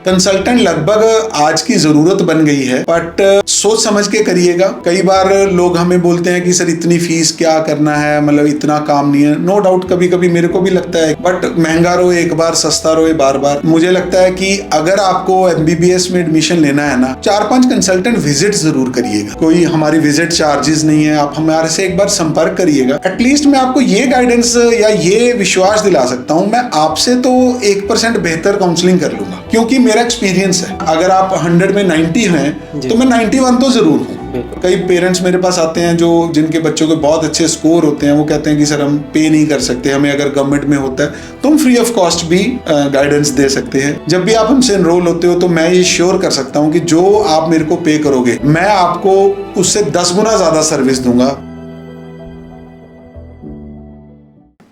Consultant लगभग आज की जरूरत बन गई है, बट सोच समझ के करिएगा। कई बार लोग हमें बोलते हैं कि सर इतनी फीस क्या करना है, मतलब इतना काम नहीं है। नो डाउट कभी कभी मेरे को भी लगता है, बट महंगा रहो एक बार, सस्ता रहो बार बार। मुझे लगता है कि अगर आपको MBBS में एडमिशन लेना है ना, 4-5 कंसल्टेंट विजिट जरूर करिएगा। कोई हमारी विजिट चार्जेस नहीं है, आप हमारे से एक बार संपर्क करिएगा। एटलीस्ट मैं आपको ये गाइडेंस या ये विश्वास दिला सकता हूँ, मैं आपसे तो 1% बेहतर काउंसलिंग कर लूंगा, क्योंकि मेरा एक्सपीरियंस है। अगर आप 100 में 90 हैं तो मैं 91 तो जरूर हूँ। कई पेरेंट्स मेरे पास आते हैं जो जिनके बच्चों के बहुत अच्छे स्कोर होते हैं, वो कहते हैं कि सर हम पे नहीं कर सकते, हमें अगर गवर्नमेंट में होता है तो हम फ्री ऑफ कॉस्ट भी गाइडेंस दे सकते हैं। जब भी आप हमसे एनरोल होते हो तो मैं ये श्योर कर सकता हूँ कि जो आप मेरे को पे करोगे मैं आपको उससे 10 गुना ज्यादा सर्विस दूंगा।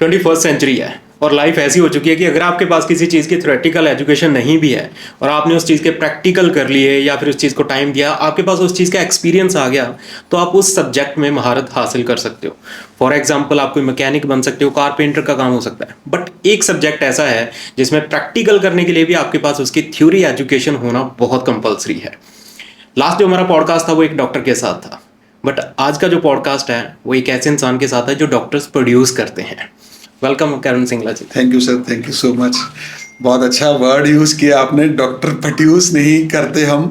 21st सेंचुरी है और लाइफ ऐसी हो चुकी है कि अगर आपके पास किसी चीज़ की थ्योरेटिकल एजुकेशन नहीं भी है और आपने उस चीज़ के प्रैक्टिकल कर लिए या फिर उस चीज़ को टाइम दिया, आपके पास उस चीज़ का एक्सपीरियंस आ गया, तो आप उस सब्जेक्ट में महारत हासिल कर सकते हो। फॉर एग्जाम्पल आप कोई मैकेनिक बन सकते हो, कारपेंटर का काम हो सकता है। बट एक सब्जेक्ट ऐसा है जिसमें प्रैक्टिकल करने के लिए भी आपके पास उसकी थ्योरी एजुकेशन होना बहुत कंपल्सरी है। लास्ट जो हमारा पॉडकास्ट था वो एक डॉक्टर के साथ था, बट आज का जो पॉडकास्ट है वो एक ऐसे इंसान के साथ है जो डॉक्टर्स प्रोड्यूस करते हैं। Welcome Karun Singla ji. Thank you sir, thank you so much. बहुत अच्छा वर्ड यूज किया आपने। डॉक्टर प्रोड्यूस नहीं करते हम,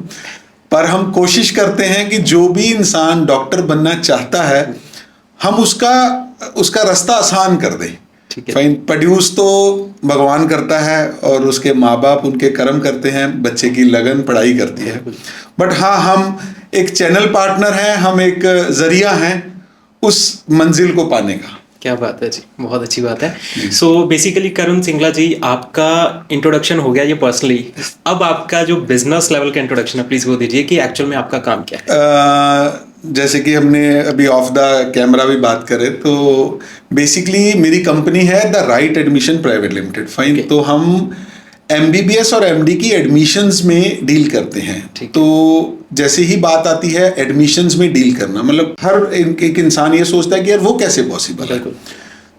पर हम कोशिश करते हैं कि जो भी इंसान डॉक्टर बनना चाहता है हम उसका रास्ता आसान कर दें। फाइन, प्रोड्यूस तो भगवान करता है और उसके माँ बाप उनके कर्म करते हैं, बच्चे की लगन पढ़ाई करती है। बट हाँ, हम एक चैनल पार्टनर हैं, हम एक जरिया हैं उस मंजिल को पाने का। क्या बात है जी, बहुत अच्छी बात है। सो बेसिकली करुण सिंगला जी, आपका इंट्रोडक्शन हो गया ये पर्सनली। अब आपका जो बिजनेस लेवल का इंट्रोडक्शन है प्लीज वो दीजिए कि एक्चुअल में आपका काम क्या है। जैसे कि हमने अभी ऑफ द कैमरा भी बात करें तो बेसिकली मेरी कंपनी है the right admission private limited. Fine, तो हम MBBS और MD की एडमिशंस में डील करते हैं। तो जैसे ही बात आती है एडमिशंस में डील करना, मतलब हर एक इंसान ये सोचता है कि यार वो कैसे पॉसिबल है।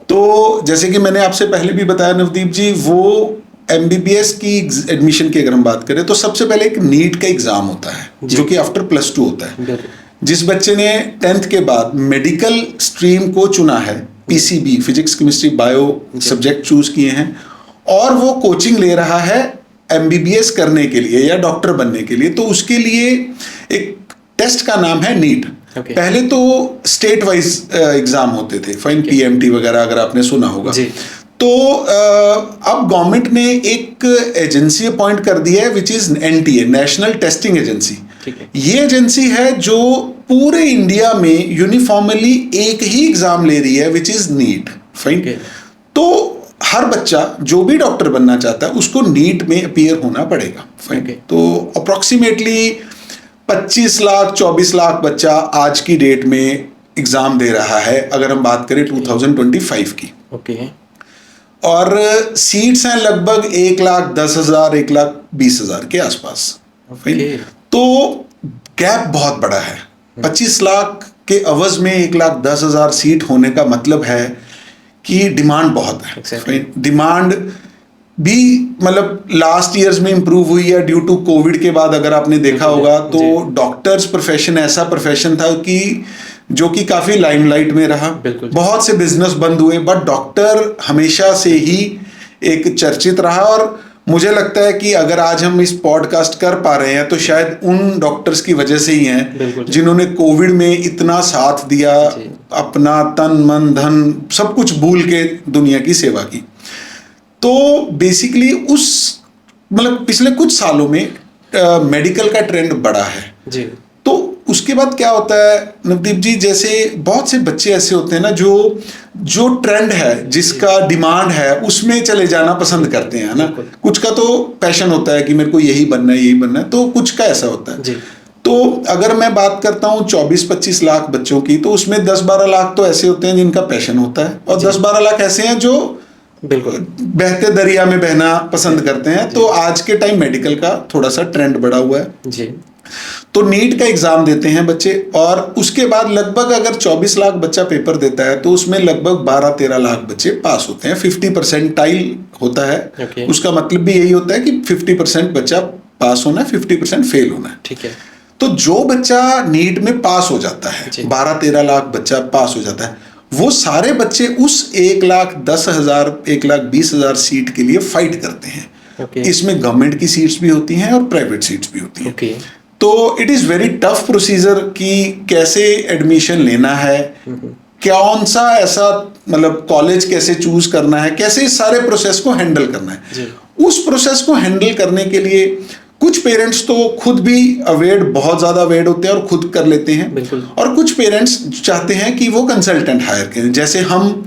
तो जैसे कि मैंने आपसे पहले भी बताया नवदीप जी, वो MBBS की एडमिशन की अगर हम बात करें तो सबसे पहले एक नीट का एग्जाम होता है जो कि आफ्टर +2 होता है। जिस बच्चे ने 10th के बाद मेडिकल स्ट्रीम को चुना है, PCB physics chemistry bio subject choose किए हैं और वो कोचिंग ले रहा है MBBS करने के लिए या डॉक्टर बनने के लिए, तो उसके लिए एक टेस्ट का नाम है नीट। पहले तो स्टेट वाइज एग्जाम होते थे, फाइन, PMT वगैरह अगर आपने सुना होगा। तो अब गवर्नमेंट ने एक एजेंसी अपॉइंट कर दी है which is NTA, national testing agency. ये एजेंसी है जो पूरे इंडिया में यूनिफॉर्मली एक ही एग्जाम ले रही है विच इज नीट। फाइन, तो हर बच्चा जो भी डॉक्टर बनना चाहता है उसको नीट में अपीयर होना पड़ेगा। तो अप्रोक्सीमेटली 25 लाख 24 लाख बच्चा आज की डेट में एग्जाम दे रहा है अगर हम बात करें 2025 की। और सीट्स हैं लगभग 1,10,000 1,20,000 के आसपास। तो गैप बहुत बड़ा है। 25 लाख के अवज में 1,10,000 सीट होने का मतलब है कि डिमांड बहुत है। डिमांड भी मतलब लास्ट ईयर्स में इंप्रूव हुई है ड्यू टू कोविड के बाद। अगर आपने देखा होगा तो डॉक्टर्स प्रोफेशन ऐसा प्रोफेशन था कि जो कि काफी लाइमलाइट में रहा। बहुत से बिजनेस बंद हुए, बट डॉक्टर हमेशा से ही एक चर्चित रहा। और मुझे लगता है कि अगर आज हम इस पॉडकास्ट कर पा रहे हैं तो शायद उन डॉक्टर्स की वजह से ही हैं जिन्होंने कोविड में इतना साथ दिया, अपना तन मन धन सब कुछ भूल के दुनिया की सेवा की। तो बेसिकली उस मतलब पिछले कुछ सालों में मेडिकल का ट्रेंड बढ़ा है जी। तो उसके बाद क्या होता है नवदीप जी, जैसे बहुत से बच्चे ऐसे होते हैं ना जो ट्रेंड है, जिसका डिमांड है, उसमें चले जाना पसंद करते हैं ना। कुछ का तो पैशन होता है कि मेरे को यही बनना है यही बनना है, तो कुछ का ऐसा होता है जी। तो अगर मैं बात करता हूँ 24-25 लाख बच्चों की, तो उसमें 10-12 लाख तो ऐसे होते हैं जिनका पैशन होता है और 10-12 लाख ऐसे हैं जो बिल्कुल बहते दरिया में बहना पसंद करते हैं। तो आज के टाइम मेडिकल का थोड़ा सा ट्रेंड बढ़ा हुआ है जी। तो नीट का एग्जाम देते हैं बच्चे और उसके बाद लगभग अगर 24 लाख बच्चा पेपर देता है तो उसमें लगभग 12-13 लाख बच्चे पास होते हैं। 50% होता है। उसका मतलब भी यही होता है कि 50% बच्चा पास होना है, 50% फेल होना है। ठीक है। तो जो बच्चा नीट में पास हो जाता है, 12-13 लाख बच्चा पास हो जाता है, वो सारे बच्चे उस 1,10,000 1,20,000 सीट के लिए फाइट करते हैं। इसमें गवर्नमेंट की सीट्स भी होती हैं और प्राइवेट सीट्स भी होती हैं। तो it is very tough procedure कि कैसे एडमिशन लेना है, कौन सा ऐसा मतलब कॉलेज कैसे चूज करना है, कैसे इस सारे प्रोसेस को हैंडल करना है। उस प्रोसेस को हैंडल करने के लिए कुछ पेरेंट्स तो खुद भी अवेयर, बहुत ज़्यादा अवेयर होते हैं और खुद कर लेते हैं, और कुछ पेरेंट्स चाहते हैं कि वो कंसल्टेंट हायर करें। जैसे हम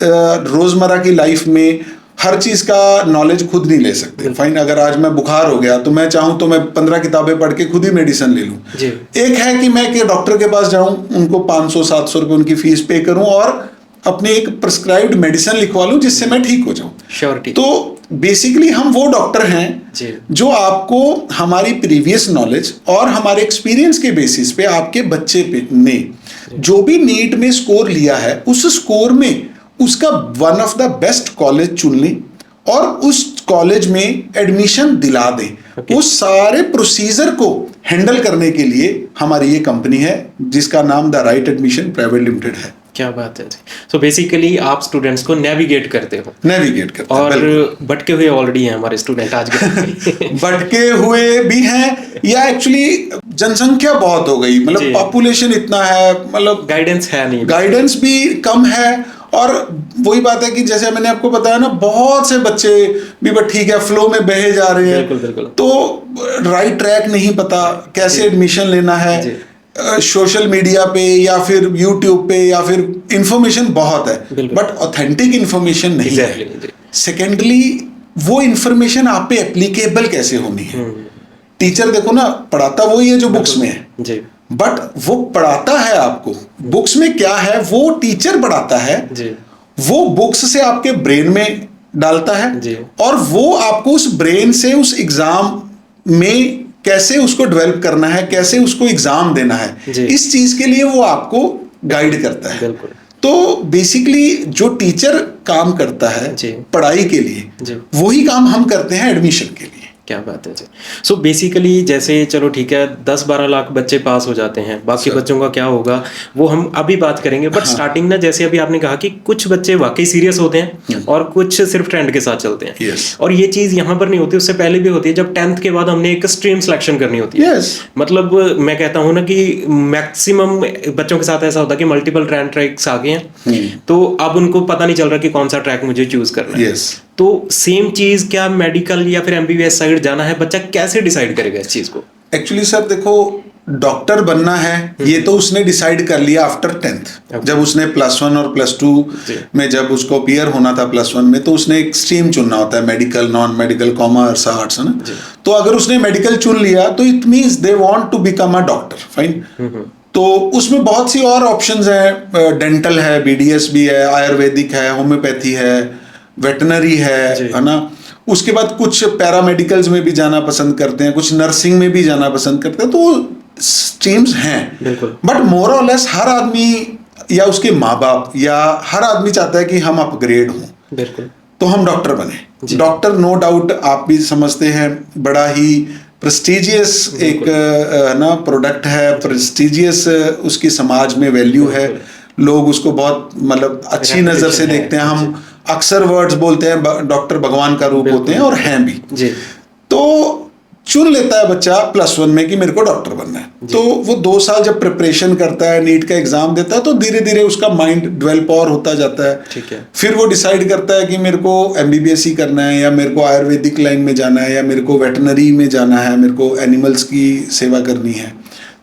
रोज़मर्रा की लाइफ में हर चीज़ का नॉलेज खुद नहीं ले सकते। फाइन, अगर आज मैं बुखार हो गया तो मैं चाहूँ तो मैं 15 किताबें पढ़ के खुद ही मेडिसिन ले लूँ। एक है कि मैं कि डॉक्टर के पास जाऊँ, उनको 500-700 रुपये उनकी फीस पे करूँ और अपने एक प्रिस्क्राइब्ड मेडिसिन लिखवा लूँ जिससे मैं ठीक हो जाऊँ। तो बेसिकली हम वो डॉक्टर हैं जो आपको हमारी प्रीवियस नॉलेज और हमारे एक्सपीरियंस के बेसिस पे आपके बच्चे पे ने जो भी नीट में स्कोर लिया है, उस स्कोर में उसका one of the best college चुन लें और उस कॉलेज में एडमिशन दिला दें। उस सारे प्रोसीजर को हैंडल करने के लिए हमारी ये कंपनी है जिसका नाम the right admission private limited है। क्या बात है जी। सो बेसिकली आप स्टूडेंट्स को नेविगेट करते हो। नेविगेट करते हैं। और भटके हुए ऑलरेडी हैं हमारे स्टूडेंट आज के। भटके हुए भी हैं या एक्चुअली जनसंख्या बहुत हो गई, मतलब पॉपुलेशन इतना है, मतलब गाइडेंस है नहीं, गाइडेंस भी कम है। और वही बात है कि जैसे मैंने आपको बताया ना, बहुत से बच्चे भी बट ठीक है फ्लो में बहे जा रहे हैं। बिल्कुल। तो राइट ट्रैक नहीं पता, कैसे एडमिशन लेना है, सोशल मीडिया पे या फिर यूट्यूब पे या फिर इंफॉर्मेशन बहुत है बट ऑथेंटिक इंफॉर्मेशन नहीं है। सेकेंडली वो इंफॉर्मेशन आप पे एप्लीकेबल कैसे होनी है। टीचर देखो ना, पढ़ाता वही है जो बुक्स में है, बट वो पढ़ाता है आपको बुक्स में क्या है वो टीचर पढ़ाता है, वो बुक्स से आपके ब्रेन में डालता है और वो आपको उस ब्रेन से उस एग्जाम में कैसे उसको डेवलप करना है, कैसे उसको एग्जाम देना है, इस चीज के लिए वो आपको गाइड करता है। तो बेसिकली जो टीचर काम करता है पढ़ाई के लिए, वही काम हम करते हैं एडमिशन के लिए। क्या बात है जी। सो बेसिकली जैसे चलो ठीक है 10-12 लाख बच्चे पास हो जाते हैं, बाकी बच्चों का क्या होगा वो हम अभी बात करेंगे। बट स्टार्टिंग ना जैसे अभी आपने कहा कि कुछ बच्चे वाकई सीरियस होते हैं और कुछ सिर्फ ट्रेंड के साथ चलते हैं। और ये चीज़ यहाँ पर नहीं होती, उससे पहले भी होती है जब 10th के बाद हमने एक स्ट्रीम सिलेक्शन करनी होती है। मतलब मैं कहता हूँ ना कि मैक्सिमम बच्चों के साथ ऐसा होता है कि मल्टीपल ट्रैक्स आ गए हैं, तो अब उनको पता नहीं चल रहा कि कौन सा ट्रैक मुझे चूज करना है। तो सेम चीज क्या मेडिकल या फिर MBBS साइड जाना है, बच्चा कैसे डिसाइड करेगा इस चीज को? एक्चुअली सर देखो, डॉक्टर बनना है ये तो उसने डिसाइड कर लिया आफ्टर 10th। जब उसने +1 और +2 में जब उसको अपीयर होना था +1 में, तो उसने एक स्ट्रीम चुनना होता है, medical, non medical, commerce, arts, है ना। तो अगर उसने मेडिकल चुन लिया तो it means they want to become a doctor. Fine. तो उसमें बहुत सी और ऑप्शंस हैं, डेंटल है, BDS भी है, आयुर्वेदिक है, होम्योपैथी है, वेटनरी है ना। उसके बाद कुछ पैरामेडिकल्स में भी जाना पसंद करते हैं, कुछ नर्सिंग में भी जाना पसंद करते हैं। तो स्ट्रीम्स हैं, बट मोर और लेस हर आदमी या उसके माँ बाप या हर आदमी चाहता है कि हम अपग्रेड हों, तो हम डॉक्टर बने। डॉक्टर नो डाउट आप भी समझते हैं बड़ा ही प्रेस्टिजियस एक ना प्रोडक्ट है, प्रेस्टिजियस उसकी समाज में वैल्यू है, लोग उसको बहुत मतलब अच्छी नज़र से देखते हैं। हम अक्सर वर्ड्स बोलते हैं डॉक्टर भगवान का रूप होते हैं और हैं भी। तो चुन लेता है बच्चा +1 में कि मेरे को डॉक्टर बनना है, तो वो 2 साल जब प्रिपरेशन करता है, नीट का एग्जाम देता है, तो धीरे धीरे उसका माइंड डेवलप और होता जाता है। फिर वो डिसाइड करता है कि मेरे को MBBS ही करना है, या मेरे को आयुर्वेदिक लाइन में जाना है, या मेरे को वेटनरी में जाना है, मेरे को एनिमल्स की सेवा करनी है।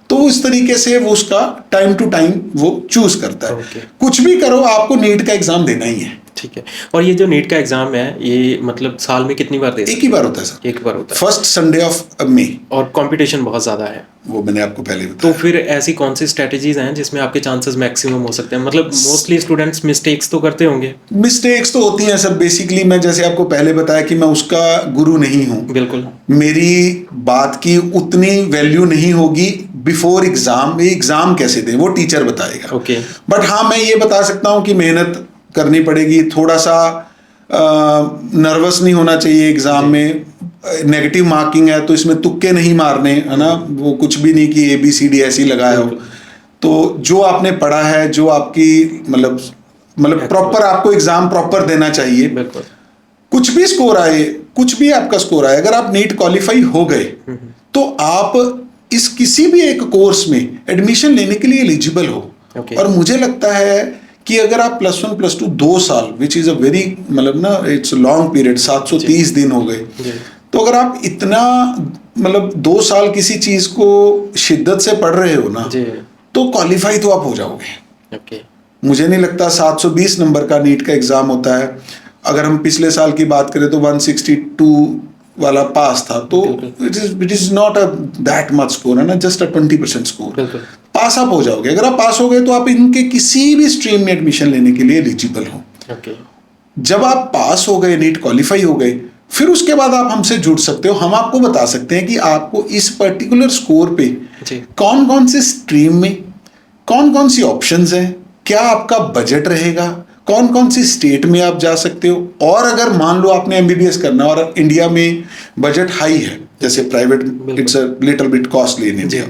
तो इस तरीके से वो उसका टाइम टू टाइम वो चूज करता है। कुछ भी करो, आपको नीट का एग्जाम देना ही है। ठीक है। और ये जो नीट का एग्जाम है, ये मतलब साल में कितनी बार देते हैं? एक ही बार होता है सर। एक बार होता है, फर्स्ट संडे ऑफ मई। और कंपटीशन बहुत ज्यादा है, वो मैंने आपको पहले बताया। तो फिर ऐसी कौन सी स्ट्रेटजीज हैं जिसमें आपके चांसेस मैक्सिमम हो सकते हैं? मतलब मोस्टली स्टूडेंट्स मिस्टेक्स तो करते होंगे। मिस्टेक्स तो होती हैं सर। बेसिकली मैं जैसे आपको पहले बताया कि मैं उसका गुरु नहीं हूँ। बिल्कुल। मेरी बात की उतनी वैल्यू नहीं होगी बिफोर एग्जाम। एग्जाम कैसे दें वो टीचर बताएगा। बट हाँ, मैं ये बता सकता हूँ कि मेहनत करनी पड़ेगी, थोड़ा सा नर्वस नहीं होना चाहिए एग्जाम में। नेगेटिव मार्किंग है तो इसमें तुक्के नहीं मारने, है ना, वो कुछ भी नहीं कि ABCD ऐसी लगाया हो। तो जो आपने पढ़ा है, जो आपकी मतलब प्रॉपर आपको एग्जाम प्रॉपर देना चाहिए। कुछ भी स्कोर आए, कुछ भी आपका स्कोर आए, अगर आप नीट क्वालिफाई हो गए तो आप इस किसी भी एक कोर्स में एडमिशन लेने के लिए एलिजिबल हो। और मुझे लगता है कि अगर आप +1 +2 2 साल, which is a very it's long period, 730 दिन हो गए, तो अगर आप इतना 2 साल किसी चीज को शिद्दत से पढ़ रहे हो ना, तो क्वालिफाई तो आप हो जाओगे। मुझे नहीं लगता 720 नंबर का नीट का एग्जाम होता है। अगर हम पिछले साल की बात करें तो 162 वाला पास था, तो it is not that much score, है ना, जस्ट 20% स्कोर, पास आप हो जाओगे। अगर आप पास हो गए तो आप इनके किसी भी स्ट्रीम में एडमिशन लेने के लिए एलिजिबल हो। जब आप पास हो गए, नीट क्वालिफाई हो गए, फिर उसके बाद आप हमसे जुड़ सकते हो। हम आपको बता सकते हैं कि आपको इस पर्टिकुलर स्कोर पे कौन कौन से स्ट्रीम में कौन कौन सी ऑप्शंस हैं, क्या आपका बजट रहेगा, कौन कौन सी स्टेट में आप जा सकते हो। और अगर मान लो आपने MBBS करना और इंडिया में बजट हाई है, जैसे private it's a little bit costly in India,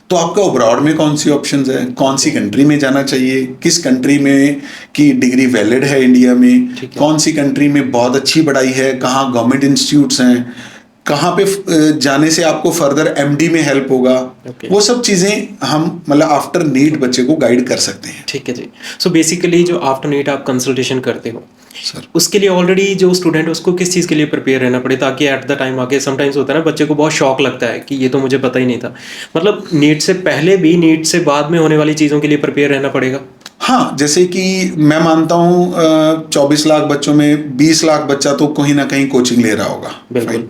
तो आपको अब्रॉड में कौन सी ऑप्शंस है, कौन सी कंट्री में जाना चाहिए, किस कंट्री में की डिग्री वैलिड है इंडिया में, कौन सी कंट्री में बहुत अच्छी पढ़ाई है, कहाँ गवर्नमेंट इंस्टीट्यूट्स हैं, कहाँ पे जाने से आपको फर्दर MD में हेल्प होगा। वो सब चीजें हम आफ्टर नीट बच्चे को गाइड कर सकते हैं। ठीक है जी। सो बेसिकली जो आफ्टर नीट आप कंसल्टेशन करते हो सर, उसके लिए ऑलरेडी जो स्टूडेंट है उसको किस चीज़ के लिए प्रिपेयर रहना पड़े, ताकि एट द टाइम आके समटाइम्स होता है ना, बच्चे को बहुत शॉक लगता है कि ये तो मुझे पता ही नहीं था। नीट से पहले भी, नीट से बाद में होने वाली चीज़ों के लिए प्रिपेयर रहना पड़ेगा। हाँ, जैसे कि मैं मानता हूँ 24 लाख बच्चों में 20 लाख बच्चा तो कहीं ना कहीं कोचिंग ले रहा होगा। बिल्कुल,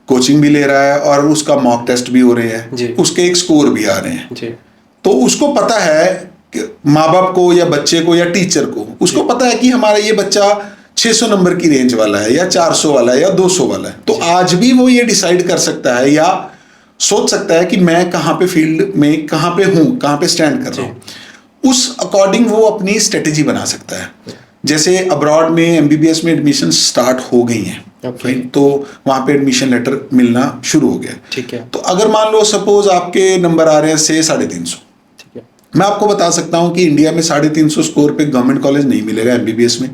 कोचिंग भी ले रहा है और उसका मॉक टेस्ट भी हो रहे हैं, उसके एक स्कोर भी आ रहे हैं। तो उसको पता है कि माँ बाप को या बच्चे को या टीचर को, उसको पता है कि हमारा ये बच्चा 600 नंबर की रेंज वाला है या 400 वाला है या 200 वाला है। तो आज भी वो ये डिसाइड कर सकता है या सोच सकता है कि मैं कहाँ पे फील्ड में कहाँ पे हूँ, कहाँ पे स्टैंड कर रहा हूँ। उस अकॉर्डिंग वो अपनी स्ट्रेटेजी बना सकता है। जैसे अब्रॉड में MBBS में एडमिशन स्टार्ट हो गई हैं, तो वहां पे एडमिशन लेटर मिलना शुरू हो गया। ठीक है। तो अगर मान लो सपोज आपके नंबर आ रहे हैं से 350, मैं आपको बता सकता हूं कि इंडिया में 350 स्कोर पे गवर्नमेंट कॉलेज नहीं मिलेगा MBBS में।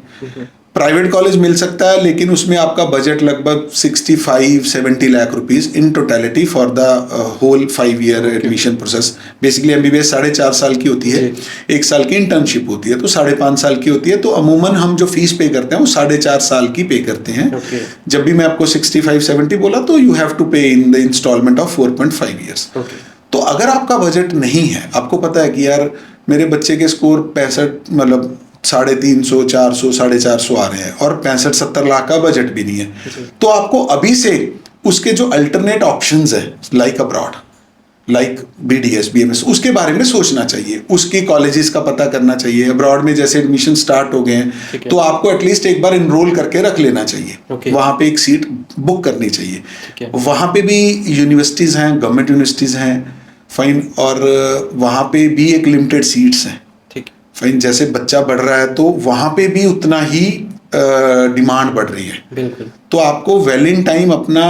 प्राइवेट कॉलेज मिल सकता है, लेकिन उसमें आपका बजट लगभग 65-70 lakh rupees in totality for the whole 5 year admission process. Basically MBBS 4.5 साल की होती है, 1 साल की इंटर्नशिप होती है, तो 5.5 साल की होती है। तो अमूमन हम जो फीस पे करते हैं वो 4.5 साल की पे करते हैं। जब भी मैं आपको 65-70 बोला तो you have to pay in the instalment of 4.5 years. तो अगर आपका बजट नहीं है, आपको पता है कि यार मेरे बच्चे के स्कोर 65 350, 400, 450 आ रहे हैं और 65-70 लाख का बजट भी नहीं है, तो आपको अभी से उसके जो अल्टरनेट ऑप्शंस है like abroad, like BDS, BMS, उसके बारे में सोचना चाहिए, उसके कॉलेजेस का पता करना चाहिए। अब्रॉड में जैसे एडमिशन स्टार्ट हो गए हैं तो आपको एटलीस्ट एक बार इनरोल करके रख लेना चाहिए। वहां पे एक सीट बुक करनी चाहिए। वहां पे भी यूनिवर्सिटीज हैं, गवर्नमेंट यूनिवर्सिटीज हैं, फाइन, और वहां पे भी एक लिमिटेड सीट्स हैं। फाइन, जैसे बच्चा बढ़ रहा है तो वहां पे भी उतना ही डिमांड बढ़ रही है। बिल्कुल। तो आपको वेल इन टाइम अपना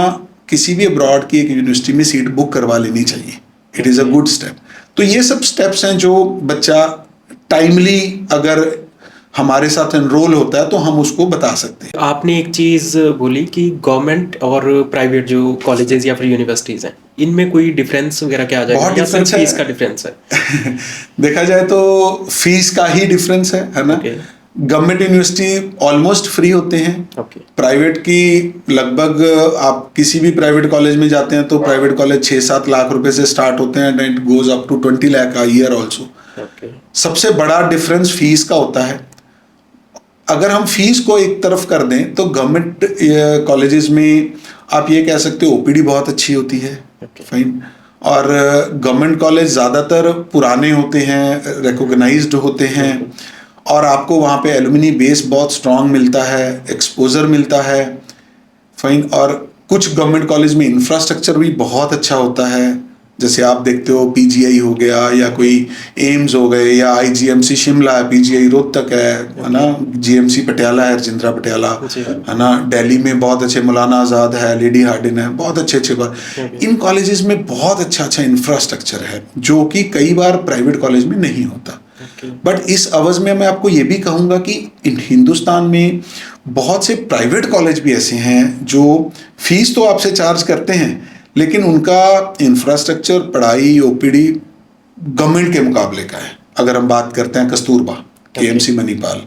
किसी भी अब्रॉड की एक यूनिवर्सिटी में सीट बुक करवा लेनी चाहिए। It is a good step. तो ये सब स्टेप्स हैं जो बच्चा टाइमली अगर हमारे साथ एनरोल होता है तो हम उसको बता सकते हैं। आपने एक चीज़ बोली कि गवर्नमेंट और प्राइवेट जो कॉलेजेस या फिर यूनिवर्सिटीज हैं, इनमें कोई डिफरेंस वगैरह क्या आ जाएगा? बहुत डिफरेंस है। फीस का डिफरेंस है। देखा जाए तो फीस का ही डिफरेंस है ना। गवर्नमेंट यूनिवर्सिटी ऑलमोस्ट फ्री होते हैं। प्राइवेट की लगभग, आप किसी भी प्राइवेट कॉलेज में जाते हैं तो प्राइवेट कॉलेज 6-7 लाख रुपए से स्टार्ट होते हैं and it goes up to 20 lakh a year also. सबसे बड़ा डिफरेंस फीस का होता है। अगर हम फीस को एक तरफ कर दें तो गवर्नमेंट कॉलेजेस में आप ये कह सकते हो OPD बहुत अच्छी होती है। फाइन। और गवर्नमेंट कॉलेज ज़्यादातर पुराने होते हैं, रिकॉग्नाइज्ड होते हैं, और आपको वहाँ पे एलुमिनी बेस बहुत स्ट्रांग मिलता है, एक्सपोजर मिलता है। फाइन। और कुछ गवर्नमेंट कॉलेज में इंफ्रास्ट्रक्चर भी बहुत अच्छा होता है। जैसे आप देखते हो पीजीआई हो गया या कोई एम्स हो गए या आईजीएमसी शिमला है, पीजीआई रोहतक है ना, जीएमसी पटियाला है, राजेंद्र पटियाला है ना, दिल्ली में बहुत अच्छे मौलाना आज़ाद है, लेडी हार्डिन है, बहुत अच्छे इन कॉलेजेस में बहुत अच्छा इंफ्रास्ट्रक्चर है जो कि कई बार प्राइवेट कॉलेज में नहीं होता। बट इस अवज में मैं आपको ये भी कहूँगा कि हिंदुस्तान में बहुत से प्राइवेट कॉलेज भी ऐसे हैं जो फीस तो आपसे चार्ज करते हैं लेकिन उनका इंफ्रास्ट्रक्चर, पढ़ाई, ओपीडी गवर्नमेंट के मुकाबले का है। अगर हम बात करते हैं कस्तूरबा, केएमसी मणिपाल,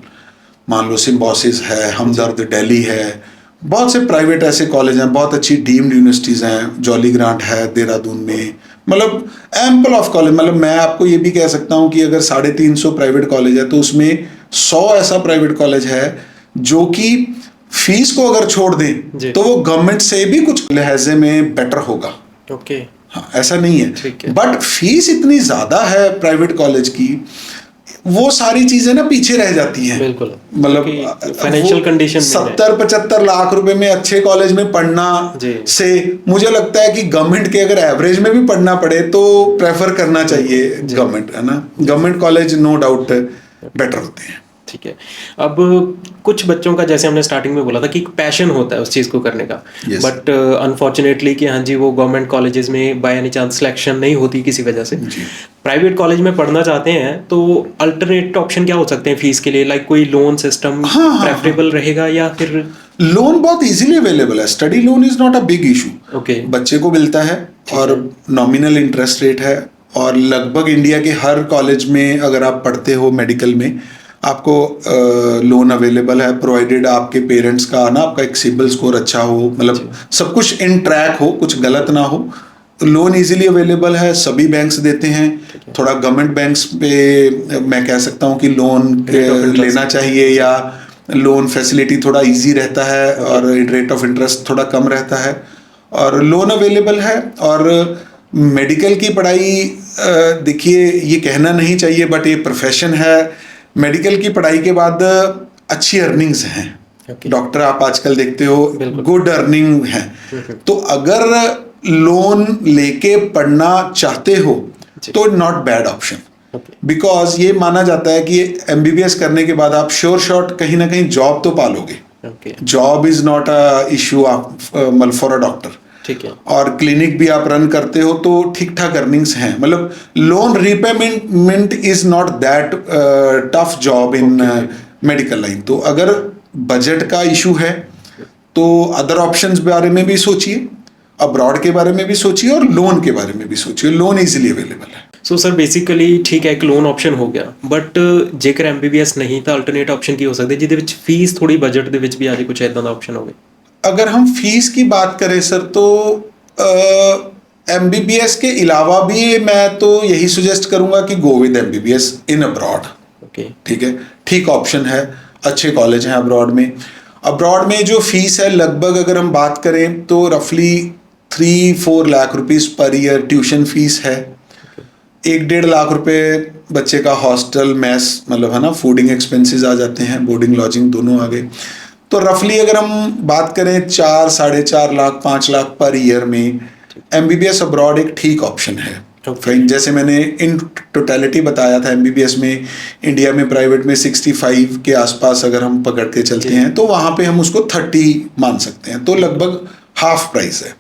मान लो सिम्बोसिस है, हमदर्द दिल्ली है, बहुत से प्राइवेट ऐसे कॉलेज हैं, बहुत अच्छी डीम्ड यूनिवर्सिटीज़ हैं, जॉली ग्रांट है देहरादून में, मतलब एम्पल ऑफ कॉलेज। मतलब मैं आपको ये भी कह सकता हूँ कि अगर 350 प्राइवेट कॉलेज है तो उसमें 100 ऐसा प्राइवेट कॉलेज है जो कि फीस को अगर छोड़ दें तो वो गवर्नमेंट से भी कुछ लिहाजे में बेटर होगा। ओके, हाँ, ऐसा नहीं है। बट फीस इतनी ज़्यादा है प्राइवेट कॉलेज की, वो सारी चीजें ना पीछे रह जाती हैं। बिल्कुल, मतलब फाइनेंशियल कंडीशन 70-75 लाख रुपए में अच्छे कॉलेज में पढ़ना से मुझे लगता है कि गवर्नमेंट के अगर एवरेज में भी पढ़ना पड़े तो प्रेफर करना चाहिए गवर्नमेंट, है ना। Government college no doubt better होते हैं। ठीक है। अब कुछ बच्चों का, जैसे हमने स्टार्टिंग में बोला था कि एक पैशन होता है उस चीज़ को करने का, बट अनफॉर्चुनेटली कि हाँ जी वो गवर्नमेंट कॉलेजेस में बाय एनी चांस सिलेक्शन नहीं होती किसी वजह से, प्राइवेट कॉलेज में पढ़ना चाहते हैं तो अल्टरनेट ऑप्शन क्या हो सकते हैं फीस के लिए? लाइक कोई लोन सिस्टम प्रेफरेबल रहेगा या फिर? लोन बहुत इजीली अवेलेबल है। Study loan is not a big issue. Okay, बच्चे को मिलता है और नॉमिनल इंटरेस्ट रेट है, और लगभग इंडिया के हर कॉलेज में अगर आप पढ़ते हो मेडिकल में आपको लोन अवेलेबल है, प्रोवाइडेड आपके पेरेंट्स का ना आपका एक सिबिल स्कोर अच्छा हो, मतलब सब कुछ इन ट्रैक हो, कुछ गलत ना हो। लोन इजीली अवेलेबल है, सभी बैंक्स देते हैं। थोड़ा गवर्नमेंट बैंक्स पे मैं कह सकता हूँ कि लोन लेना चाहिए या लोन फैसिलिटी थोड़ा इजी रहता है और रेट ऑफ इंटरेस्ट थोड़ा कम रहता है, और लोन अवेलेबल है। और मेडिकल की पढ़ाई देखिए ये कहना नहीं चाहिए बट ये प्रोफेशन है। मेडिकल की पढ़ाई के बाद अच्छी अर्निंग्स हैं। डॉक्टर आप आजकल देखते हो गुड अर्निंग है। तो अगर लोन लेके पढ़ना चाहते हो तो नॉट बैड ऑप्शन, बिकॉज ये माना जाता है कि एमबीबीएस करने के बाद आप श्योर शॉट कहीं ना कहीं जॉब तो पालोगे। Job is not a issue for a doctor. ठीक है। और क्लिनिक भी आप रन करते हो तो ठीक ठाक अर्निंग्स हैं। मतलब loan repayment is not that tough job in medical line. तो अगर बजट का इशू है तो अदर ऑप्शंस बारे में भी सोचिए, अब्रॉड के बारे में भी सोचिए और लोन के बारे में भी सोचिए। लोन इजीली अवेलेबल है। सो सर बेसिकली ठीक है, एक लोन ऑप्शन हो गया, बट जेकर एमबीबीएस नहीं था अल्टरनेट ऑप्शन की हो सकते जिहदे विच फीस थोड़ी बजट दे विच भी आ जाए, कुछ इदां दा ऑप्शन होवे? अगर हम फीस की बात करें सर तो एमबीबीएस के अलावा भी मैं तो यही सुजेस्ट करूंगा कि go with MBBS in abroad. Okay, ठीक है, ठीक ऑप्शन है, अच्छे कॉलेज हैं अब्रॉड में। अब्रॉड में जो फीस है लगभग अगर हम बात करें तो रफली 3-4 lakh rupees per year tuition fees है। 1-1.5 लाख रुपए बच्चे का हॉस्टल मेस, मतलब है ना, फूडिंग एक्सपेंसेस आ जाते हैं, बोर्डिंग लॉजिंग दोनों आ गए। तो रफली अगर हम बात करें 4-4.5 लाख 5 लाख पर ईयर में एमबीबीएस अब्रॉड एक ठीक ऑप्शन है। जैसे मैंने इन टोटलिटी बताया था, एमबीबीएस में इंडिया में प्राइवेट में 65 के आसपास अगर हम पकड़ के चलते हैं तो वहाँ पे हम उसको 30 मान सकते हैं, तो लगभग हाफ प्राइस है।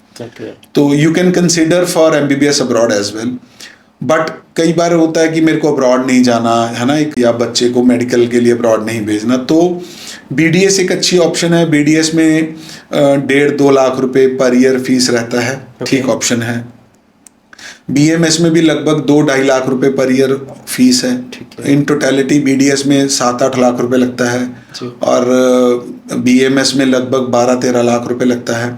तो you can consider for MBBS abroad as well. But कई बार होता है कि मेरे को अब्रॉड नहीं जाना है ना, या बच्चे को मेडिकल के लिए अब्रॉड नहीं भेजना, तो बीडीएस एक अच्छी ऑप्शन है। बीडीएस में 1.5-2 लाख रुपए पर ईयर फीस रहता है, ठीक ऑप्शन है। बीएमएस में भी लगभग 2-2.5 लाख रुपए पर ईयर फीस है। इन टोटलिटी बीडीएस में 7-8 लाख रुपए लगता है और बीएमएस में लगभग 12-13 लाख रुपए लगता है।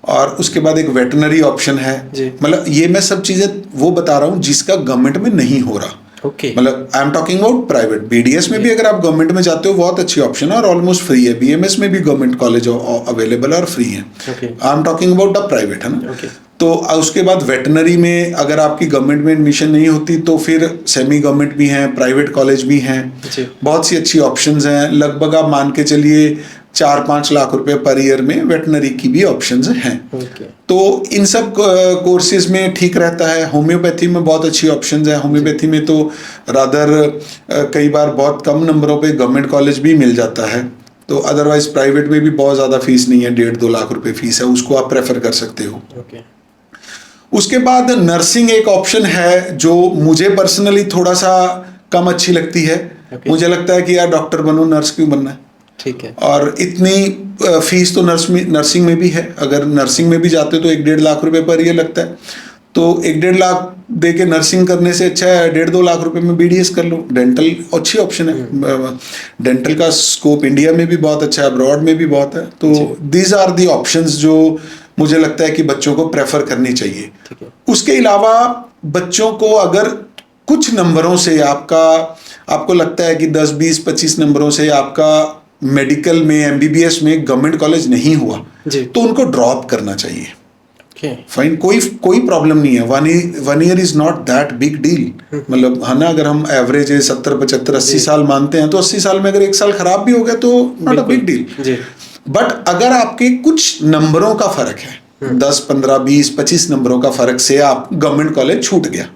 और उसके बाद एक वेटनरी ऑप्शन है। मतलब ये मैं सब चीजें वो बता रहा हूँ जिसका गवर्नमेंट में नहीं हो रहा। मतलब I am talking about private. BDS में भी अगर आप गवर्नमेंट में जाते हो बहुत अच्छी ऑप्शन है और ऑलमोस्ट फ्री है। बीएमएस में भी गवर्नमेंट कॉलेज अवेलेबल और फ्री है। I am talking about the private, है ना। तो उसके बाद वेटनरी में अगर आपकी गवर्नमेंट में एडमिशन नहीं होती तो फिर सेमी गवर्नमेंट भी हैं, प्राइवेट कॉलेज भी हैं, बहुत सी अच्छी ऑप्शंस हैं। लगभग आप मान के चलिए 4-5 लाख रुपए पर ईयर में वेटनरी की भी ऑप्शंस हैं। ओके। तो इन सब कोर्सेज में ठीक रहता है। होम्योपैथी में बहुत अच्छी ऑप्शंस है। होम्योपैथी में तो रादर कई बार बहुत कम नंबरों पे गवर्नमेंट कॉलेज भी मिल जाता है। तो अदरवाइज प्राइवेट में भी बहुत ज़्यादा फीस नहीं है, 1.5-2 लाख रुपए फीस है, उसको आप प्रेफर कर सकते हो। ओके। उसके बाद नर्सिंग एक ऑप्शन है जो मुझे पर्सनली थोड़ा सा कम अच्छी लगती है। मुझे लगता है कि यार डॉक्टर बनो, नर्स क्यों बनना है। ठीक है। और इतनी फीस तो नर्सिंग में भी है। अगर नर्सिंग में भी जाते हो तो 1-1.5 लाख रुपए पर ईयर लगता है। तो 1-1.5 लाख दे के नर्सिंग करने से अच्छा है 1.5-2 लाख रुपए में BDS कर लो। डेंटल अच्छी ऑप्शन है। डेंटल का स्कोप इंडिया में भी बहुत अच्छा है, अब्रॉड में भी बहुत है। तो दीज आर दी ऑप्शंस जो मुझे लगता है कि बच्चों को प्रेफर करनी चाहिए। उसके अलावा बच्चों को अगर कुछ नंबरों से आपको लगता है कि 10, 20, 25 नंबरों से आपका मेडिकल में, MBBS में गवर्नमेंट कॉलेज नहीं हुआ तो उनको ड्रॉप करना चाहिए। फाइन, कोई प्रॉब्लम नहीं है। One year is not that big deal. मतलब है ना, अगर हम एवरेज 70, 75, 80 साल मानते हैं तो 80 साल में अगर 1 साल खराब भी हो गया तो not a big deal. But अगर आपके कुछ नंबरों का फर्क है, 10, 15, 20, 25 नंबरों का फर्क से आप गवर्नमेंट कॉलेज छूट गया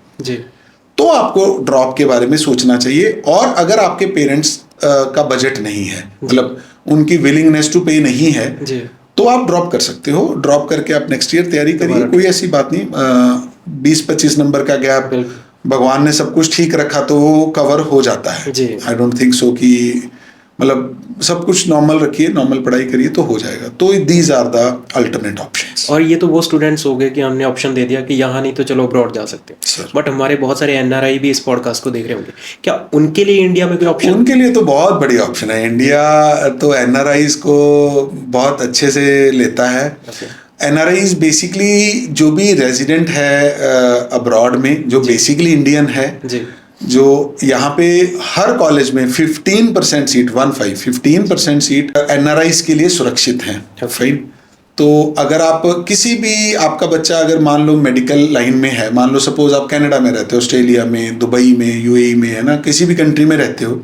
तो आपको ड्रॉप के बारे में सोचना चाहिए। और अगर आपके पेरेंट्स का बजट नहीं है, मतलब उनकी विलिंगनेस टू पे नहीं है, तो आप ड्रॉप कर सकते हो। ड्रॉप करके आप नेक्स्ट ईयर तैयारी करिए, कोई ऐसी बात नहीं। 20-25 नंबर का गैप भगवान ने सब कुछ ठीक रखा तो वो कवर हो जाता है। आई डोंट थिंक सो कि मतलब सब कुछ नॉर्मल रखिए, नॉर्मल पढ़ाई करिए तो हो जाएगा। तो these are the alternate options. और ये तो वो स्टूडेंट्स हो गए कि हमने ऑप्शन दे दिया कि यहाँ नहीं तो चलो अब्रॉड जा सकते हैं। बट हमारे बहुत सारे NRI भी इस पॉडकास्ट को देख रहे होंगे, क्या उनके लिए इंडिया में कोई ऑप्शन? उनके लिए तो बहुत बढ़िया ऑप्शन है। इंडिया तो NRIs को बहुत अच्छे से लेता है। NRIs बेसिकली जो भी रेजिडेंट है अब्रॉड में, जो बेसिकली इंडियन है, जो यहाँ पे हर कॉलेज में 15% सीट 15% सीट NRIs के लिए सुरक्षित हैं। फाइन। तो अगर आप किसी भी, आपका बच्चा अगर मान लो मेडिकल लाइन में है, मान लो सपोज आप कनाडा में रहते हो, ऑस्ट्रेलिया में, दुबई में, UAE में, है ना, किसी भी कंट्री में रहते हो,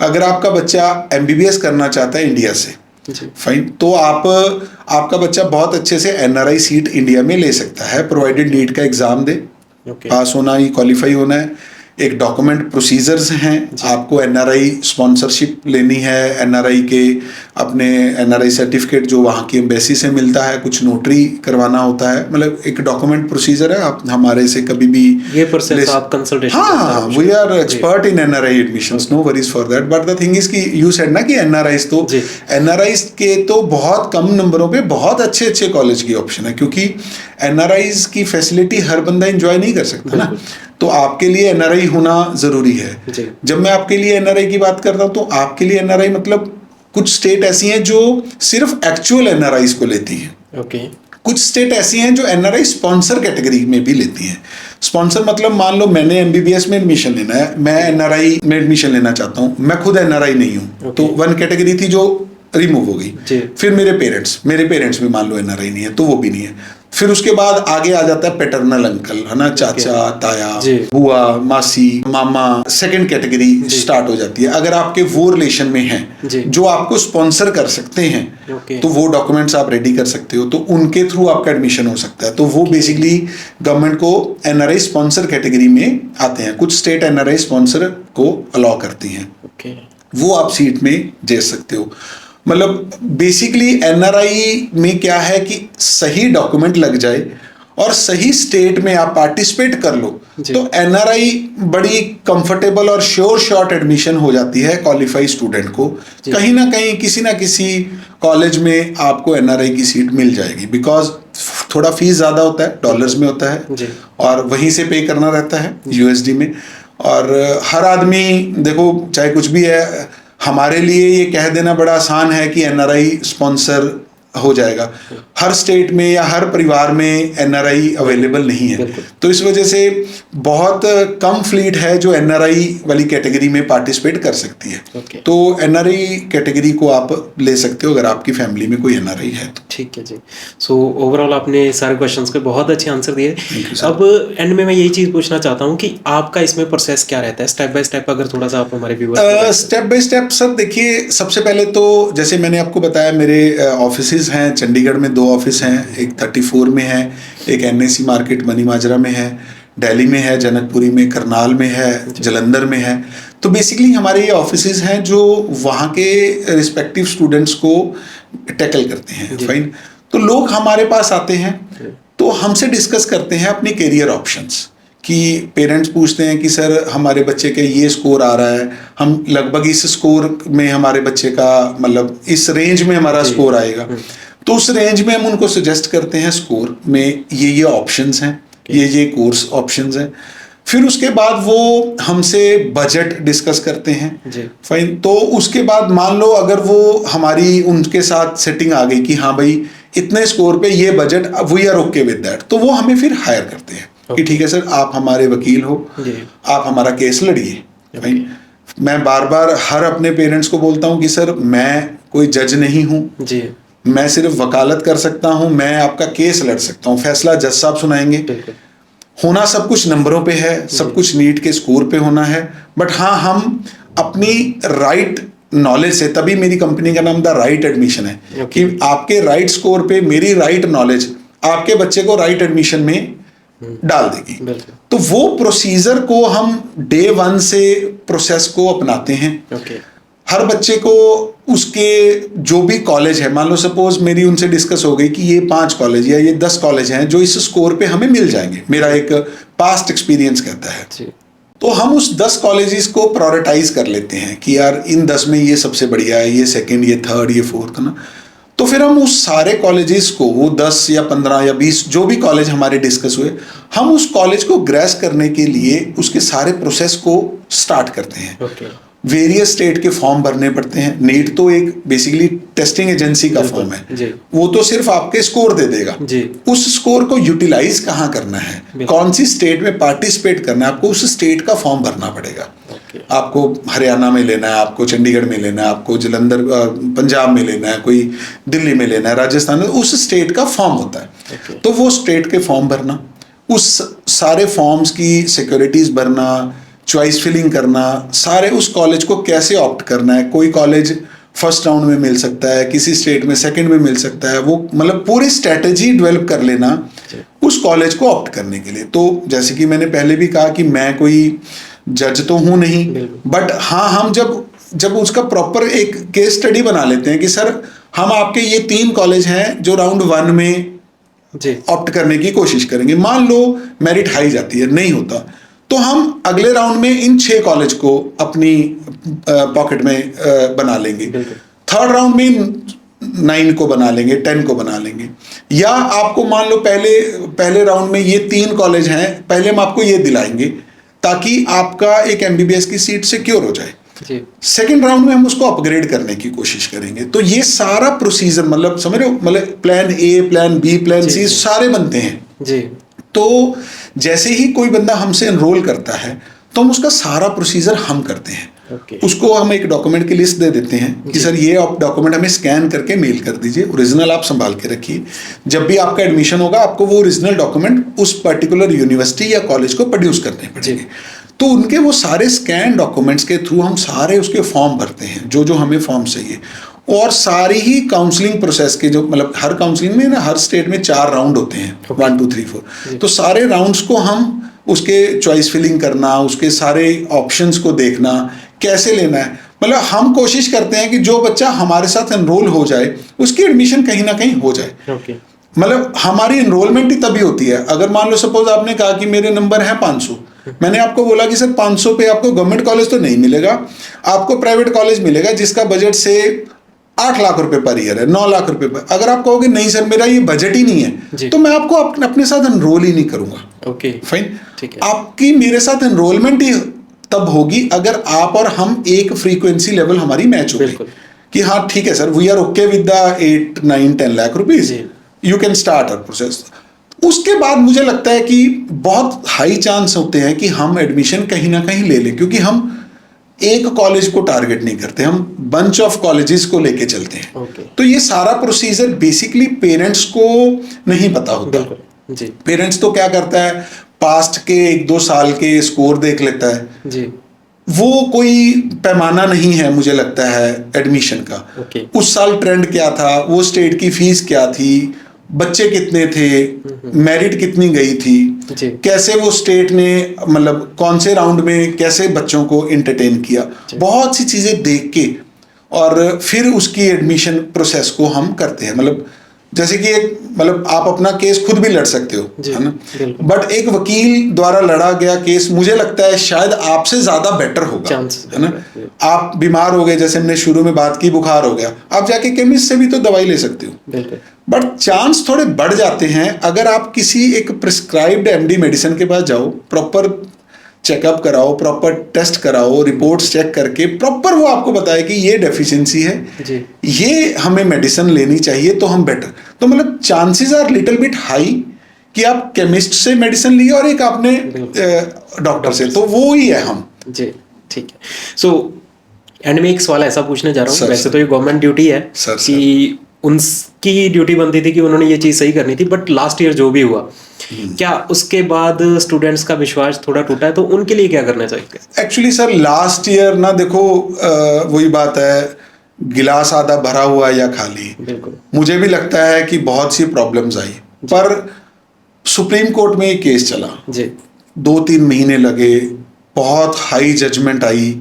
अगर आपका बच्चा MBBS करना चाहता है इंडिया से, फाइन, तो आपका बच्चा बहुत अच्छे से NRI सीट इंडिया में ले सकता है, प्रोवाइडेड नीट का एग्जाम दे, पास होना ही, क्वालिफाई होना है। एक डॉक्यूमेंट प्रोसीजर्स हैं, आपको NRI स्पॉन्सरशिप लेनी है, NRI के अपने NRI सर्टिफिकेट जो वहाँ की एम्बेसी से मिलता है, कुछ नोटरी करवाना होता है, मतलब एक डॉक्यूमेंट प्रोसीजर है। आप हमारे से कभी भी ये प्रोसेस आप कंसल्टेशन, हाँ, we are expert in NRI admissions, no worries for that. But the thing is कि यू सेड ना कि NRIs के तो बहुत कम नंबरों पे बहुत अच्छे कॉलेज की ऑप्शन है, क्योंकि NRIs की फैसिलिटी हर बंदा एंजॉय नहीं कर सकता ना। तो आपके लिए NRI होना जरूरी है। जब मैं आपके लिए NRI की बात करता हूँ तो आपके लिए NRI मतलब कुछ स्टेट ऐसी हैं जो सिर्फ एक्चुअल NRIs को लेती हैं। कुछ स्टेट ऐसी हैं जो NRI स्पॉन्सर कैटेगरी में भी लेती हैं। स्पॉन्सर मतलब मान लो मैंने MBBS में एडमिशन लेना है, मैं NRI में एडमिशन लेना चाहता हूँ, मैं खुद NRI नहीं हूँ, तो वन कैटेगरी थी जो रिमूव हो गई। फिर मेरे पेरेंट्स भी मान लो NRI नहीं है तो वो भी नहीं है। फिर उसके बाद आगे आ जाता है पैटर्नल अंकल, है ना, चाचा, ताया, बुआ, मासी, मामा, सेकंड कैटेगरी स्टार्ट हो जाती है। अगर आपके वो रिलेशन में हैं जो आपको स्पॉन्सर कर सकते हैं तो वो डॉक्यूमेंट्स आप रेडी कर सकते हो, तो उनके थ्रू आपका एडमिशन हो सकता है। तो वो बेसिकली गवर्नमेंट को NRI स्पॉन्सर कैटेगरी में आते हैं। कुछ स्टेट NRI स्पॉन्सर को अलाउ करती हैं, वो आप सीट में दे सकते हो। मतलब बेसिकली NRI में क्या है कि सही डॉक्यूमेंट लग जाए और सही स्टेट में आप पार्टिसिपेट कर लो तो NRI बड़ी कंफर्टेबल और श्योर शॉट एडमिशन हो जाती है क्वालिफाई स्टूडेंट को। कहीं ना कहीं किसी ना किसी कॉलेज में आपको NRI की सीट मिल जाएगी, बिकॉज थोड़ा फीस ज़्यादा होता है, डॉलर्स में होता है और वहीं से पे करना रहता है USD में। और हर आदमी देखो चाहे कुछ भी है, हमारे लिए ये कह देना बड़ा आसान है कि NRI स्पॉन्सर हो जाएगा। हर स्टेट में या हर परिवार में एनआरआई अवेलेबल नहीं है। तो इस वजह से बहुत कम फ्लीट है जो एनआरआई वाली कैटेगरी में पार्टिसिपेट कर सकती है। तो एनआरआई कैटेगरी को आप ले सकते हो अगर आपकी फैमिली में कोई एनआरआई है तो। ठीक है जी। सो ओवरऑल आपने सारे क्वेश्चंस के बहुत अच्छे आंसर दिए। अब एंड में मैं यही चीज़ पूछना चाहता हूँ कि आपका इसमें प्रोसेस क्या रहता है, स्टेप बाय स्टेप, अगर थोड़ा सा आप हमारे viewers. Step by step sir, देखिए सबसे पहले तो जैसे मैंने आपको बताया मेरे ऑफिसेज हैं चंडीगढ़ में, 2 ऑफिस हैं, एक 34 में है, एक एनएसी मार्केट मनी माजरा में है, दिल्ली में है, जनकपुरी में, करनाल में है, जलंधर में है। तो बेसिकली हमारे ये ऑफिसेज हैं जो वहाँ के रिस्पेक्टिव स्टूडेंट्स को टैकल करते हैं। फाइन। तो लोग हमारे पास आते हैं तो हमसे डिस्कस करते हैं अपने करियर ऑप्शंस, कि पेरेंट्स पूछते हैं कि सर हमारे बच्चे के ये स्कोर आ रहा है, हम लगभग इस स्कोर में हमारे बच्चे का मतलब इस रेंज में हमारा स्कोर आएगा। तो उस रेंज में हम उनको सजेस्ट करते हैं स्कोर में ये ऑप्शंस हैं, ये कोर्स ऑप्शंस हैं। फिर उसके बाद वो हमसे बजट डिस्कस करते हैं। फाइन। तो उसके बाद मान लो अगर वो हमारी उनके साथ सेटिंग आ गई कि हाँ भाई इतने स्कोर पे ये budget, we are okay with that, तो वो हमें फिर हायर करते हैं कि ठीक है सर आप हमारे वकील हो, आप हमारा केस लड़िए। फाइन। मैं बार बार हर अपने पेरेंट्स को बोलता हूँ कि सर मैं कोई जज नहीं हूँ, मैं सिर्फ वकालत कर सकता हूँ, मैं आपका केस लड़ सकता हूँ, फैसला जज साहब सुनाएंगे। होना सब कुछ नंबरों पे है, सब कुछ नीट के स्कोर पे होना है, बट हाँ हम अपनी राइट नॉलेज से, तभी मेरी कंपनी का नाम द राइट एडमिशन है कि आपके राइट स्कोर पे मेरी राइट नॉलेज आपके बच्चे को राइट एडमिशन में डाल देगी। तो वो प्रोसीजर को हम डे 1 से प्रोसेस को अपनाते हैं। हर बच्चे को उसके जो भी कॉलेज है, मान लो सपोज मेरी उनसे डिस्कस हो गई कि ये 5 कॉलेज या ये 10 कॉलेज हैं जो इस स्कोर पे हमें मिल जाएंगे, मेरा एक पास्ट एक्सपीरियंस कहता है। तो हम उस 10 कॉलेजेस को प्रायोरिटाइज कर लेते हैं कि यार इन 10 में ये सबसे बढ़िया है, ये सेकंड, ये थर्ड, ये फोर्थ ना। तो फिर हम उस सारे कॉलेजेस को, वो 10 या 15 या 20 जो भी कॉलेज हमारे डिस्कस हुए, हम उस कॉलेज को ग्रेस करने के लिए उसके सारे प्रोसेस को स्टार्ट करते हैं। वेरियस स्टेट के फॉर्म भरने पड़ते हैं। नीट तो एक बेसिकली टेस्टिंग एजेंसी का फॉर्म है, वो तो सिर्फ आपके स्कोर दे देगा। उस स्कोर को यूटिलाइज कहाँ करना है, कौन सी स्टेट में पार्टिसिपेट करना है, आपको उस स्टेट का फॉर्म भरना पड़ेगा। आपको हरियाणा में लेना है, आपको चंडीगढ़ में लेना है, आपको जलंधर पंजाब में लेना है, कोई दिल्ली में लेना है, राजस्थान में, उस स्टेट का फॉर्म होता है। तो वो स्टेट के फॉर्म भरना, उस सारे फॉर्म्स की सिक्योरिटीज भरना, चॉइस फिलिंग करना, सारे उस कॉलेज को कैसे ऑप्ट करना है। कोई कॉलेज फर्स्ट राउंड में मिल सकता है, किसी स्टेट में सेकंड में मिल सकता है, वो मतलब पूरी स्ट्रेटेजी डेवलप कर लेना उस कॉलेज को ऑप्ट करने के लिए। तो जैसे कि मैंने पहले भी कहा कि मैं कोई जज तो हूं नहीं, बट हाँ हम जब उसका प्रॉपर एक केस स्टडी बना लेते हैं कि सर हम आपके ये 3 कॉलेज हैं जो राउंड 1 में ऑप्ट करने की कोशिश करेंगे, मान लो मेरिट हाई जाती है, नहीं होता, तो हम अगले राउंड में इन 6 कॉलेज को अपनी पॉकेट में बना लेंगे, थर्ड राउंड में 9 को बना लेंगे, 10 को बना लेंगे। या आपको मान लो पहले राउंड में ये 3 कॉलेज हैं, पहले हम आपको ये दिलाएंगे ताकि आपका एक एमबीबीएस की सीट सिक्योर हो जाए। सेकेंड राउंड में हम उसको अपग्रेड करने की कोशिश करेंगे। तो ये सारा प्रोसीजर मतलब समझ रहे हो, मतलब plan A, plan B, plan C सारे बनते हैं। तो जैसे ही कोई बंदा हमसे एनरोल करता है तो हम उसका सारा प्रोसीजर हम करते हैं। उसको हम एक डॉक्यूमेंट की लिस्ट दे देते हैं कि सर ये आप डॉक्यूमेंट हमें स्कैन करके मेल कर दीजिए, ओरिजिनल आप संभाल के रखिए, जब भी आपका एडमिशन होगा आपको वो ओरिजिनल डॉक्यूमेंट उस पर्टिकुलर यूनिवर्सिटी या कॉलेज को प्रोड्यूस करने पड़ेंगे। तो उनके वो सारे स्कैन डॉक्यूमेंट्स के थ्रू हम सारे उसके फॉर्म भरते हैं, जो जो हमें फॉर्म चाहिए। और सारी ही काउंसलिंग प्रोसेस के जो मतलब हर काउंसलिंग में ना हर स्टेट में 4 राउंड होते हैं, 1 2 3 4। तो सारे राउंड्स को हम उसके चॉइस फिलिंग करना, उसके सारे ऑप्शंस को देखना, कैसे लेना है, मतलब हम कोशिश करते हैं कि जो बच्चा हमारे साथ एनरोल हो जाए उसकी एडमिशन कहीं ना कहीं हो जाए। मतलब हमारी एनरोलमेंट ही तभी होती है अगर मान लो सपोज आपने कहा कि मेरे नंबर है 500, मैंने आपको बोला कि सर 500 पे आपको गवर्नमेंट कॉलेज तो नहीं मिलेगा, आपको प्राइवेट कॉलेज मिलेगा जिसका बजट से 8 लाख रुपए पर ईयर है, 9 लाख रुपए पर। अगर आप कहोगे नहीं सर मेरा ये बजट ही नहीं है, तो मैं आपको अपने साथ एनरोल ही नहीं करूंगा। फाइन। आपकी मेरे साथ एनरोलमेंट ही तब होगी अगर आप और हम एक फ्रीक्वेंसी लेवल हमारी मैच होगी कि हाँ ठीक है sir we are okay with the 8 9 10 lakh rupees, you can start a process. उसके बाद मुझे लगता है कि बहुत हाई चांस होते हैं कि हम एडमिशन कहीं ना कहीं ले लें, क्योंकि हम एक कॉलेज को टारगेट नहीं करते, हम बंच ऑफ कॉलेजेस को लेके चलते हैं। Okay. तो ये सारा प्रोसीजर बेसिकली पेरेंट्स को नहीं पता होता। बिल्कुल जी। पेरेंट्स तो क्या करता है, पास्ट के 1-2 साल के स्कोर देख लेता है जी। वो कोई पैमाना नहीं है मुझे लगता है एडमिशन का। Okay. उस साल ट्रेंड क्या था, वो स्टेट की फीस क्या थी, बच्चे कितने थे, मेरिट कितनी गई थी, जी। कैसे वो स्टेट ने मतलब कौन से राउंड में कैसे बच्चों को एंटरटेन किया, बहुत सी चीजें देख के और फिर उसकी एडमिशन प्रोसेस को हम करते हैं। मतलब जैसे कि एक मतलब आप अपना केस खुद भी लड़ सकते हो, है ना, बट एक वकील द्वारा लड़ा गया केस मुझे लगता है शायद आपसे ज्यादा बेटर होगा, है ना। आप बीमार हो गए, जैसे हमने शुरू में बात की, बुखार हो गया, आप जाके केमिस्ट से भी तो दवाई ले सकते हो, बट चांस थोड़े बढ़ जाते हैं अगर आप किसी एक प्रिस्क्राइब्ड एमडी मेडिसिन के पास जाओ, प्रॉपर चेकअप कराओ, प्रॉपर टेस्ट कराओ, रिपोर्ट्स चेक करके प्रॉपर वो आपको बताए कि ये डेफिशिएंसी है जी। ये हमें मेडिसिन लेनी चाहिए, तो हम बेटर, तो मतलब chances are little bit high कि आप केमिस्ट से मेडिसिन लिए और एक आपने डॉक्टर से, तो वो ही है हम जी। ठीक है। सो एंड में एक सवाल ऐसा पूछने जा रहा हूँ, वैसे तो ये गवर्नमेंट ड्यूटी है कि उनकी ड्यूटी बनती थी कि उन्होंने ये चीज़ सही करनी थी, बट लास्ट ईयर जो भी हुआ, क्या उसके बाद स्टूडेंट्स का विश्वास थोड़ा टूटा है, तो उनके लिए क्या करना चाहिए? एक्चुअली सर लास्ट ईयर ना देखो, वही बात है, गिलास आधा भरा हुआ या खाली। बिल्कुल। मुझे भी लगता है कि बहुत सी प्रॉब्लम्स आई, पर सुप्रीम कोर्ट में ये केस चला जी, 2-3 महीने लगे, बहुत हाई जजमेंट आई,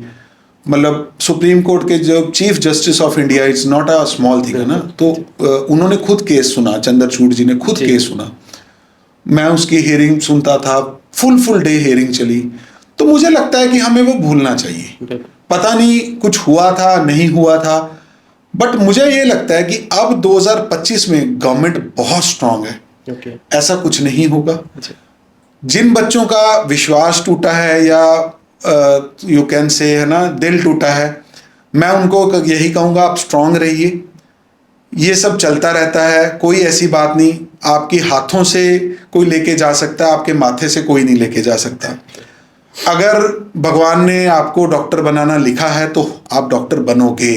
मतलब सुप्रीम कोर्ट के जो chief justice of India, it's not a small thing, है ना, तो उन्होंने खुद केस सुना, चंद्रचूड़ जी ने खुद केस सुना, मैं उसकी हियरिंग सुनता था, फुल डे हियरिंग चली। तो मुझे लगता है कि हमें वो भूलना चाहिए, पता नहीं कुछ हुआ था नहीं हुआ था, बट मुझे ये लगता है कि अब 2025 में गवर्नमेंट बहुत स्ट्रांग है, ऐसा कुछ नहीं होगा। जिन बच्चों का विश्वास टूटा है या यू कैन से, है ना, दिल टूटा है, मैं उनको यही कहूँगा आप स्ट्रांग रहिए, ये सब चलता रहता है, कोई ऐसी बात नहीं, आपके हाथों से कोई लेके जा सकता है, आपके माथे से कोई नहीं लेके जा सकता। अगर भगवान ने आपको डॉक्टर बनाना लिखा है तो आप डॉक्टर बनोगे,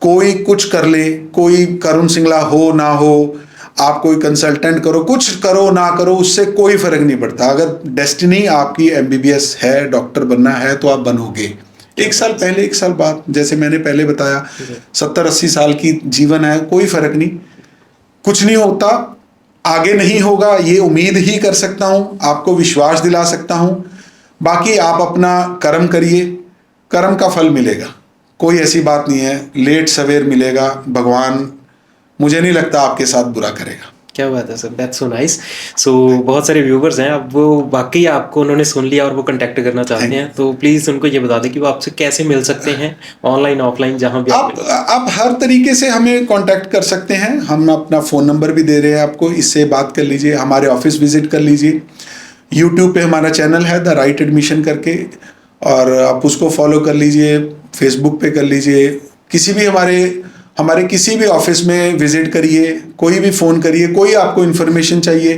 कोई कुछ कर ले, कोई करुण सिंगला हो ना हो, आप कोई कंसल्टेंट करो, कुछ करो ना करो, उससे कोई फर्क नहीं पड़ता। अगर डेस्टिनी आपकी एमबीबीएस है, डॉक्टर बनना है, तो आप बनोगे। 1 साल पहले 1 साल बाद, जैसे मैंने पहले बताया, 70-80 साल की जीवन है, कोई फर्क नहीं, कुछ नहीं होता, आगे नहीं होगा ये उम्मीद ही कर सकता हूं, आपको विश्वास दिला सकता हूं। बाकी आप अपना कर्म करिए, कर्म का फल मिलेगा, कोई ऐसी बात नहीं है, लेट सवेर मिलेगा, भगवान मुझे नहीं लगता आपके साथ बुरा करेगा। क्या बात है सर, दैट्स सो नाइस। सो बहुत सारे व्यूवर्स हैं, अब वो वाकई आपको उन्होंने सुन लिया और वो कांटेक्ट करना चाहते हैं, तो प्लीज़ उनको ये बता दें कि वो आपसे कैसे मिल सकते हैं, ऑनलाइन ऑफलाइन जहां भी आप हर तरीके से हमें कांटेक्ट कर सकते हैं। हम अपना फ़ोन नंबर भी दे रहे हैं आपको, इससे बात कर लीजिए, हमारे ऑफिस विजिट कर लीजिए, यूट्यूब पे हमारा चैनल है द राइट एडमिशन करके, और आप उसको फॉलो कर लीजिए, फेसबुक पे कर लीजिए, किसी भी हमारे किसी भी ऑफिस में विजिट करिए, कोई भी फ़ोन करिए, कोई आपको इन्फॉर्मेशन चाहिए,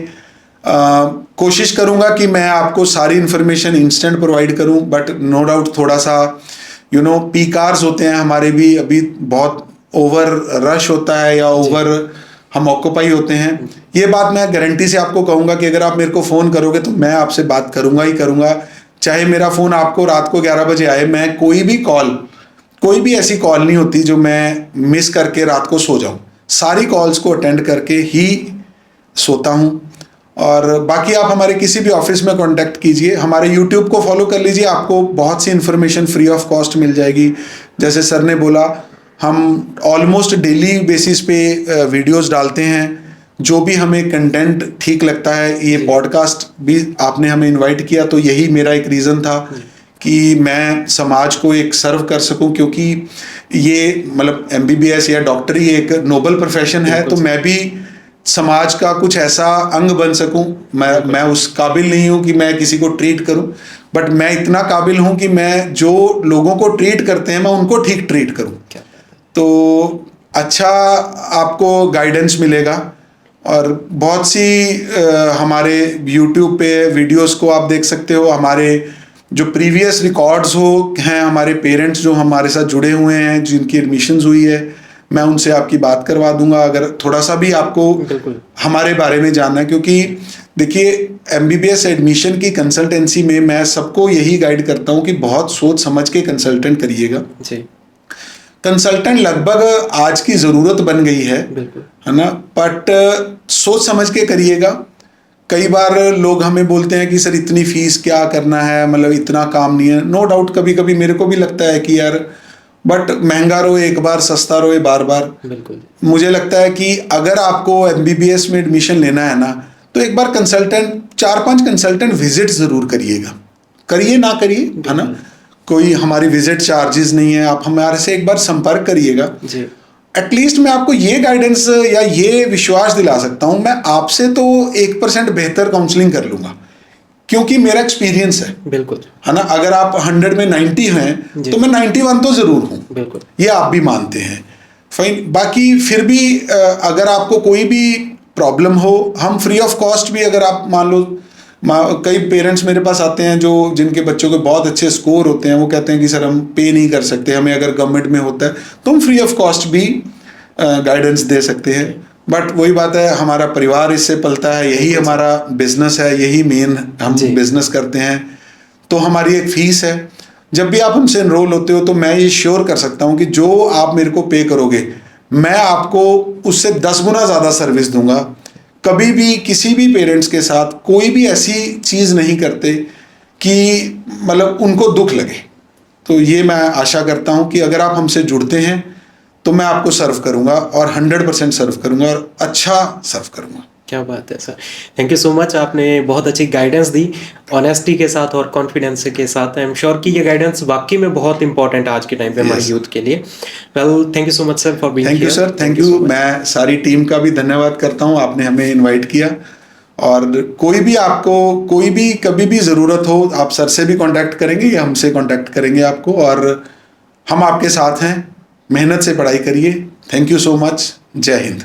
कोशिश करूँगा कि मैं आपको सारी इन्फॉर्मेशन इंस्टेंट प्रोवाइड करूँ, बट नो डाउट थोड़ा सा पीक आवर्स होते हैं हमारे भी, अभी बहुत ओवर रश होता है या ओवर हम ऑक्यूपाई होते हैं। ये बात मैं गारंटी से आपको कहूँगा कि अगर आप मेरे को फ़ोन करोगे तो मैं आपसे बात करूँगा ही करूँगा, चाहे मेरा फ़ोन आपको रात को 11 बजे आए, मैं कोई भी ऐसी कॉल नहीं होती जो मैं मिस करके रात को सो जाऊं, सारी कॉल्स को अटेंड करके ही सोता हूं। और बाकी आप हमारे किसी भी ऑफिस में कांटेक्ट कीजिए, हमारे यूट्यूब को फॉलो कर लीजिए, आपको बहुत सी इन्फॉर्मेशन फ्री ऑफ कॉस्ट मिल जाएगी। जैसे सर ने बोला, हम ऑलमोस्ट डेली बेसिस पे वीडियोस डालते हैं, जो भी हमें कंटेंट ठीक लगता है। ये पॉडकास्ट भी आपने हमें इनवाइट किया तो यही मेरा एक रीज़न था कि मैं समाज को एक सर्व कर सकूं, क्योंकि ये मतलब एमबीबीएस या डॉक्टरी एक नोबल प्रोफेशन है, तो मैं भी समाज का कुछ ऐसा अंग बन सकूं। मैं उस काबिल नहीं हूं कि मैं किसी को ट्रीट करूं, बट मैं इतना काबिल हूं कि मैं जो लोगों को ट्रीट करते हैं मैं उनको ठीक ट्रीट करूं, तो अच्छा आपको गाइडेंस मिलेगा। और बहुत सी हमारे YouTube पे वीडियोस को आप देख सकते हो, हमारे जो प्रीवियस रिकॉर्ड्स हैं, हमारे पेरेंट्स जो हमारे साथ जुड़े हुए हैं जिनकी एडमिशन्स हुई है, मैं उनसे आपकी बात करवा दूंगा अगर थोड़ा सा भी आपको हमारे बारे में जानना है। क्योंकि देखिए, MBBS एडमिशन की कंसल्टेंसी में मैं सबको यही गाइड करता हूँ कि बहुत सोच समझ के कंसल्टेंट करिएगा जी। कंसल्टेंट लगभग आज की ज़रूरत बन गई है ना, बट सोच समझ के करिएगा। कई बार लोग हमें बोलते हैं कि सर इतनी फीस क्या करना है, मतलब इतना काम नहीं है। नो डाउट कभी कभी मेरे को भी लगता है कि यार, बट महंगा रोए एक बार, सस्ता रोए बार बार। बिल्कुल। मुझे लगता है कि अगर आपको MBBS में एडमिशन लेना है ना, तो एक बार कंसल्टेंट 4-5 कंसल्टेंट विजिट जरूर करिएगा, करिए ना करिए, है ना, कोई हमारी विजिट चार्जेस नहीं है, आप हमारे से एक बार संपर्क करिएगा जी। एटलीस्ट मैं आपको ये गाइडेंस या ये विश्वास दिला सकता हूँ, मैं आपसे तो 1% बेहतर काउंसलिंग कर लूंगा, क्योंकि मेरा एक्सपीरियंस है। बिल्कुल, है ना। अगर आप 100 में 90 हैं तो मैं 91 तो जरूर हूँ। बिल्कुल, ये आप भी मानते हैं, फाइन। बाकी फिर भी अगर आपको कोई भी प्रॉब्लम हो, हम फ्री ऑफ कॉस्ट भी, अगर आप मान लो, कई पेरेंट्स मेरे पास आते हैं जो जिनके बच्चों के बहुत अच्छे स्कोर होते हैं, वो कहते हैं कि सर हम पे नहीं कर सकते, हमें अगर गवर्नमेंट में होता है तो हम फ्री ऑफ कॉस्ट भी गाइडेंस दे सकते हैं। बट वही बात है, हमारा परिवार इससे पलता है, यही हमारा बिजनेस है, यही मेन हम बिजनेस करते हैं, तो हमारी एक फीस है। जब भी आप हमसे एनरोल होते हो तो मैं ये श्योर कर सकता हूँ कि जो आप मेरे को पे करोगे, मैं आपको उससे 10 गुना ज़्यादा सर्विस दूंगा। कभी भी किसी भी पेरेंट्स के साथ कोई भी ऐसी चीज़ नहीं करते कि मतलब उनको दुख लगे। तो ये मैं आशा करता हूँ कि अगर आप हमसे जुड़ते हैं तो मैं आपको सर्व करूंगा, और 100% सर्व करूंगा, और अच्छा सर्व करूंगा। क्या बात है sir, thank you so much. आपने बहुत अच्छी गाइडेंस दी, ऑनेस्टी के साथ और कॉन्फिडेंस के साथ। आई एम श्योर कि ये गाइडेंस वाकई में बहुत इंपॉर्टेंट है आज के टाइम पे हमारे यूथ के लिए। Well, thank you so much sir for being here. Thank you sir, thank you. मैं सारी टीम का भी धन्यवाद करता हूँ, आपने हमें इन्वाइट किया। और कोई भी आपको कोई भी कभी भी ज़रूरत हो, आप सर से भी कॉन्टैक्ट करेंगे या हमसे कॉन्टैक्ट करेंगे आपको, और हम आपके साथ हैं। मेहनत से पढ़ाई करिए। Thank you so much. जय हिंद।